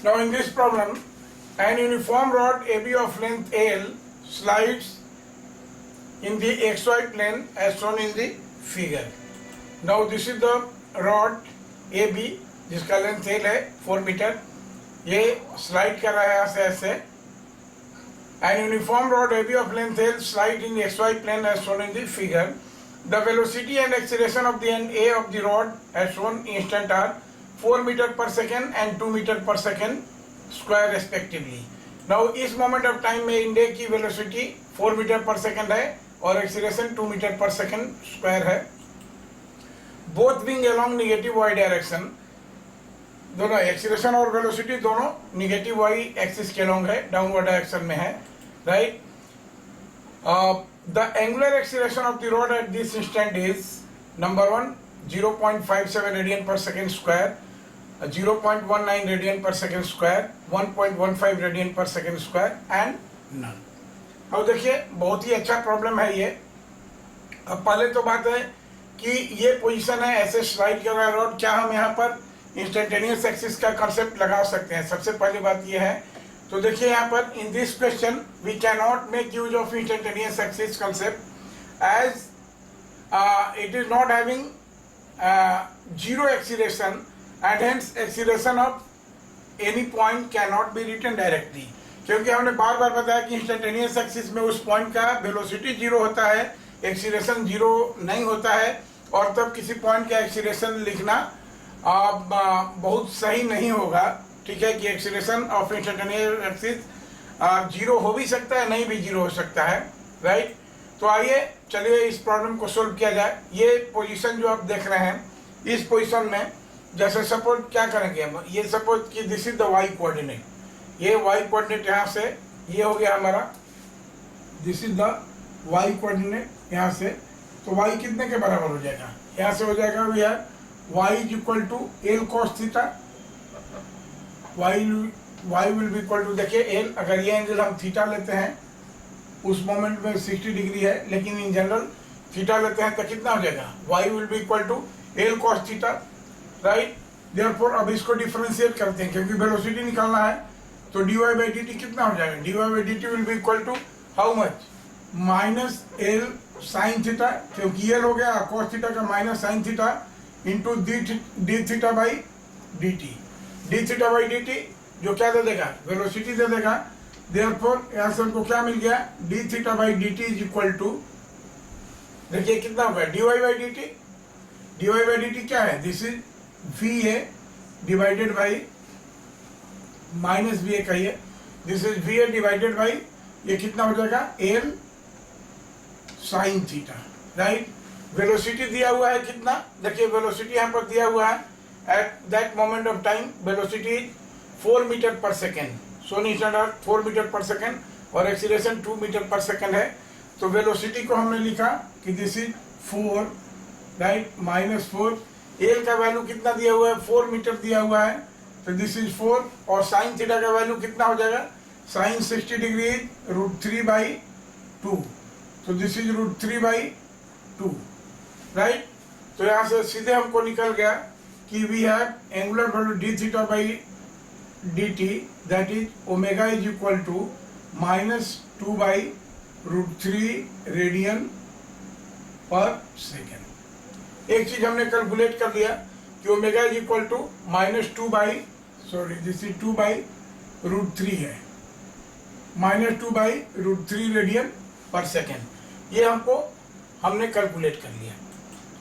Now in this problem, an uniform rod AB of length L slides in the xy plane as shown in the figure. Now this is the rod AB जिसका length L है 4 metre, ये slide कर रहा है ऐसे ऐसे. An uniform rod AB of length L slide in the xy plane as shown in the figure. The velocity and acceleration of the end A of the rod as shown instant are 4 meter per second and 2 meter per second square respectively. Now इस moment of time में इंडे की velocity 4 meter per second है और acceleration 2 meter per second square है. Both being along negative y direction. दोनों acceleration और velocity दोनों negative y axis के along है, downward direction में है, right? The angular acceleration of the rod at this instant is number 1 0.57 radian per second square, 0.19 radian per second square, 1.15 radian per second square and none. अब देखिए बहुत ही अच्छा problem है ये. अब पहले तो बात है कि ये पोजीशन है, ऐसे स्लाइड कर रहा है रॉड, क्या हम यहाँ पर इंस्टेंटेनियस एक्सिस का कंसेप्ट लगा सकते हैं? सबसे पहली बात ये है. तो देखिए यहाँ पर in this question we can not make use of instantaneous axis concept as it is not having zero acceleration and hence acceleration of any point cannot be written directly. क्योंकि हमने बार बार बताया कि इंस्टेंटेनियस एक्सिस में उस point का velocity zero होता है, acceleration zero नहीं होता है, और तब किसी पॉइंट का एक्सीलरेशन लिखना बहुत सही नहीं होगा. ठीक है कि acceleration of instantaneous axis zero हो भी सकता है, नहीं भी जीरो हो सकता है, राइट? तो आइए चलिए इस प्रॉब्लम को सोल्व किया जाए. ये पोजीशन जो आप देख रहे हैं, इस पोजीशन में जैसे सपोज क्या करेंगे हम, ये सपोज कि this is the Y coordinate, ये वाई कोऑर्डिनेट यहाँ से ये हो गया हमारा, this is the Y coordinate यहाँ से. तो वाई कितने के बराबर हो जाएगा? यहाँ से हो जाएगा भैया Y is equal to L cos theta. Y will be equal to, देखिए एल, अगर ये एंगल हम थीटा लेते हैं उस मोमेंट में 60 डिग्री है, लेकिन इन जनरल थीटा लेते हैं तो कितना हो जाएगा? Y will be equal to L cos theta, right? Therefore अब इसको डिफरेंशिएट करते हैं क्योंकि वेलोसिटी निकालना है. तो dy बाई डी टी कितना हो जाएगा? dy by D T will be equal to how much? Minus L sine theta, क्योंकि एल हो गया कॉस थीटा का minus sine theta into D theta by D T. D theta by D T जो क्या दे देगा? Velocity दे देगा. Therefore यहाँ से हमको क्या मिल गया? D theta by D T is equal to, देखिए कितना हो गया? dy by D T. dy by D T क्या है? This is V A divided by minus V A कहिए, this is V A divided by ये कितना हो जाएगा? L sine theta, right? Velocity दिया हुआ है कितना? देखिए वेलोसिटी यहाँ पर दिया हुआ है at that moment of time velocity 4 metre per second, सोनी स्टैंडर्ड 4 मीटर पर सेकेंड और एक्सीलरेशन 2 मीटर पर सेकेंड है. तो वेलोसिटी को हमने लिखा कि this is 4, right, minus 4. L का वैल्यू कितना दिया हुआ है? 4 मीटर दिया हुआ है, तो दिस इज 4. और साइन थीटा का वैल्यू कितना हो जाएगा? साइन 60 डिग्री √3 बाई 2, तो दिस इज √3 बाई 2, राइट? तो यहाँ से सीधे हमको निकल गया कि we have angular value D theta by D T, that is omega is equal to -2 by √3 radian per second. एक चीज हमने कैलकुलेट कर लिया कि omega is equal to -2 by, sorry this is 2 by √3 है, -2 बाई √3 रेडियन पर सेकेंड. ये हमने calculate कर लिया,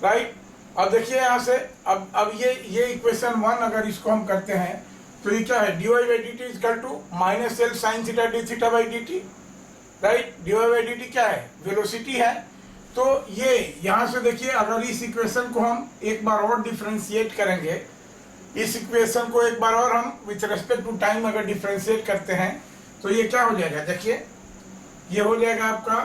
राइट? अब देखिए यहाँ से अब ये इक्वेशन 1 अगर इसको हम करते हैं तो ये क्या है? dy by D T is equal to minus L sine theta D theta by D T, right? dy by D T क्या है? वेलोसिटी है. तो ये यहाँ से देखिए अगर इस इक्वेशन को हम एक बार और डिफरेंशिएट करेंगे, इस इक्वेशन को एक बार और हम विथ रेस्पेक्ट टू टाइम अगर डिफरेंशिएट करते हैं तो ये क्या हो जाएगा? देखिए ये हो जाएगा आपका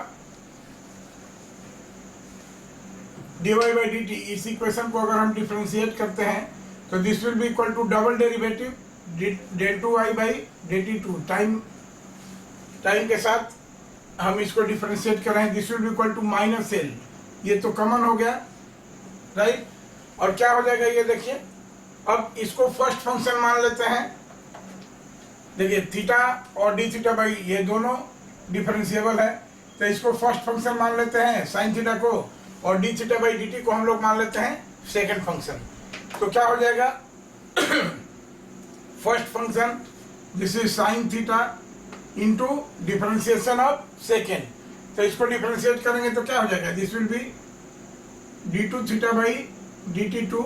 dy बाई डी टी. इस इक्वेशन को अगर हम डिफरेंशिएट करते हैं तो this will be equal to double derivative del 2y by dt 2. Time के साथ हम इसको डिफरेंशिएट कर रहे हैं. This will be equal to minus L, ये तो कॉमन हो गया, राइट? और क्या हो जाएगा ये देखिए. अब इसको फर्स्ट फंक्शन मान लेते हैं देखिए थीटा और डी थीटा बाई ये दोनों डिफरेंशिएबल है, तो इसको फर्स्ट फंक्शन मान लेते हैं साइन थीटा को, और D theta by D T को हम लोग मान लेते हैं सेकंड फंक्शन। तो क्या हो जाएगा, first function this is sine theta into differentiation of second, तो इसको डिफरेंशिएट करेंगे तो क्या हो जाएगा, this will be D two theta by D T two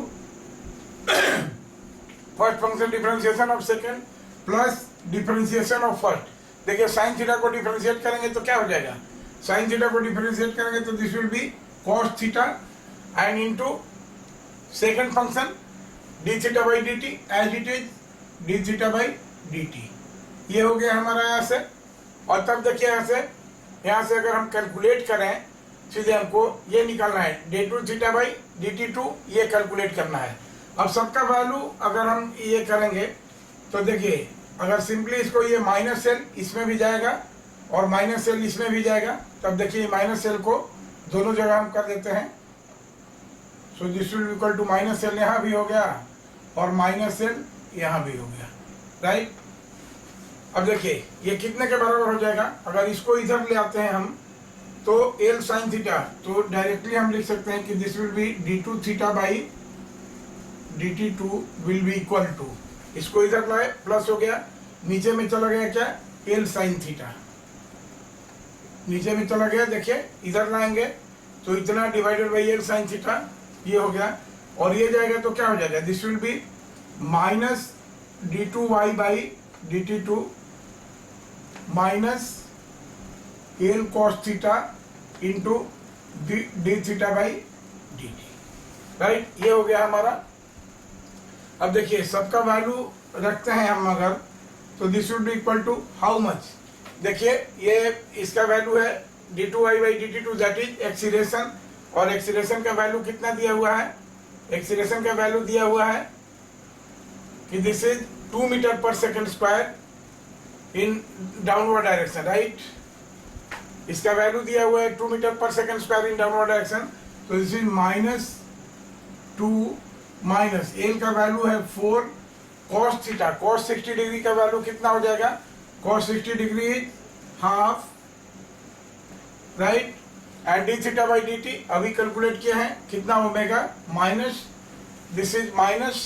first function differentiation of second plus differentiation of first. देखिए साइन थीटा को differentiate करेंगे तो क्या हो जाएगा, साइन थीटा को डिफरेंशिएट करेंगे तो this will be cos theta and into second function D theta by D T as it is D theta by D T. ये हो गया हमारा यहाँ से। और तब देखिए यहाँ से अगर हम कैलकुलेट करें सीधे हमको ये निकालना है d two theta by D T two, ये कैलकुलेट करना है। अब सबका वैल्यू अगर हम ये करेंगे तो देखिए अगर सिंपली इसको ये माइनस सेल इसमें भी जाएगा और माइनस सेल इसमें भी जाएगा, तब देखिए माइनस सेल को दोनों जगह हम कर देते हैं। So this will equal to minus cell यहाँ भी हो गया और माइनस सेल यहाँ भी हो गया, राइट। अब देखिए ये कितने के बराबर हो जाएगा, अगर इसको इधर ले आते हैं हम तो एल साइन थीटा, तो डायरेक्टली हम लिख सकते हैं कि this will be D two theta by D T two will be equal to, इसको इधर लाए प्लस हो गया, नीचे में चला गया क्या एल साइन थीटा, नीचे में चला गया, देखिए इधर लाएंगे तो इतना divided by L sine theta ये हो गया, और ये जाएगा तो क्या हो जाएगा, this will be minus d two y by D T two minus l cos theta into D theta by D T, right. ये हो गया हमारा। अब देखिए सबका वैल्यू रखते हैं हम अगर, तो this would be equal to how much, देखिए ये इसका वैल्यू है d two y by D T two, that is acceleration, और एक्सीलरेशन का वैल्यू कितना दिया हुआ है, एक्सीलरेशन का वैल्यू दिया हुआ है कि this is 2 metre per second square in downward direction, right. इसका वैल्यू दिया हुआ है 2 metre per second square in downward direction, तो this is minus 2 minus L का वैल्यू है 4 कॉस थीटा, कॉस 60 डिग्री का वैल्यू कितना हो जाएगा, cos 60 degree is half, right, and D theta by D T अभी कैलकुलेट किया है कितना omega, minus this is minus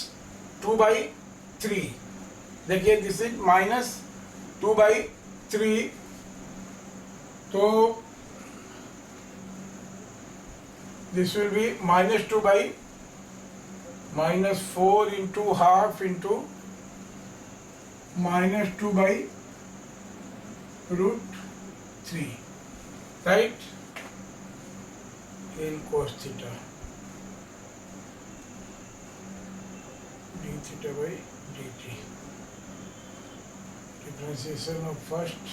2/3, देखिए दिस इज माइनस 2/3, तो this will be minus 2 by minus 4 into half into minus 2 by root 3, right, L cos theta D theta by D T, differentiation of first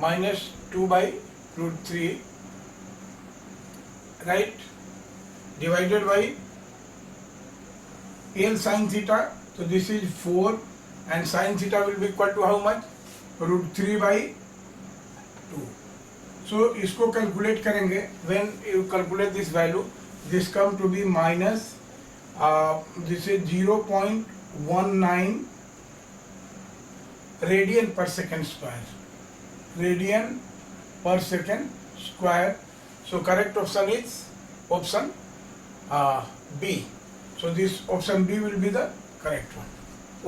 minus 2 by root 3, right, divided by L sine theta, तो this is 4 and sine theta will be equal to how much, root 3/2। So इसको calculate करेंगे, when you calculate this value this come to be minus this is 0.19 radian per second square, radian per second square. So correct option is option B. So this option B will be the correct one.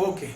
Okay.